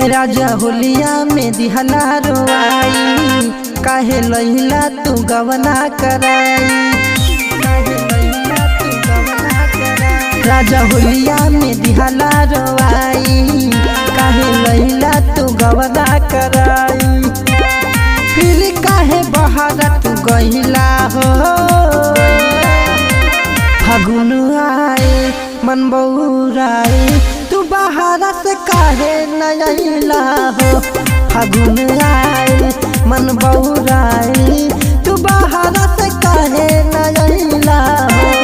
राजा होलिया में दिहला रोआई काहे लहिला तू गवना कराई। राजा होलिया में दिहला रोआई काहे लहिला तू गवना कराई। फिर काहे बहारा तू गहिला हो फागुन आए मन बउराए तू बहारा से काहे नयला हो। फागुन आए मन बउराए तू बहारा से काहे नयला हो।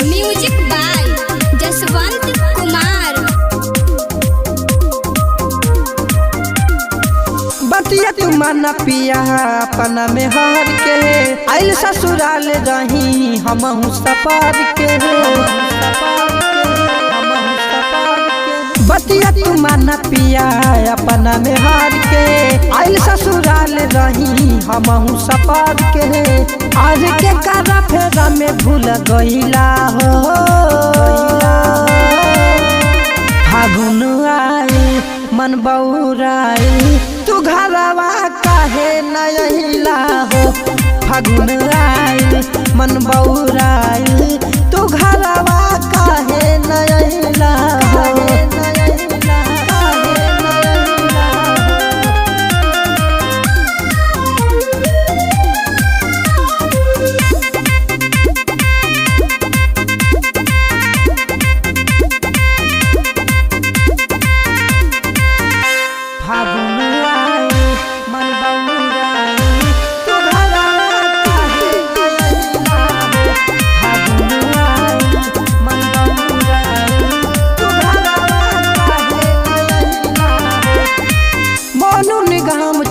Music by Jaswant Kumar. बतिया तू माना पिया अपना में हार के आइल ससुराल रही हमहू सपार के। बतिया तू माना पिया अपना में हार के आइल ससुराल रही हमहू सपार के। आज के कारा फेरा में भूल गईला हो। फागुन आए मन बउराए तू घरवा काहे नयला हो। फागुन आए मन बउराए तू घरवा काहे नयला हो।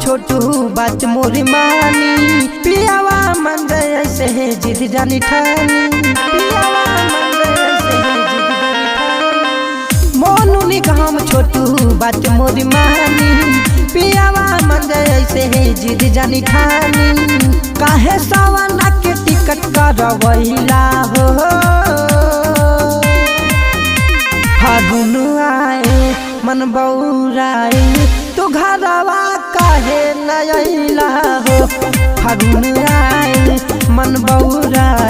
छोटू बात मोरी मानी पियावा मन ऐसे है जिद जानी ठानी। पियावा मन ऐसे है जिद जानी ठानी। मोनू निगम छोटू बात मोरी मानी पियावा मन ऐसे है जिद जानी ठानी। काहे सवाना के टिकट करवैला हो। फागुन आए मन बउराए तू घरवा काहे नयला हो। फागुन आए मन बउराए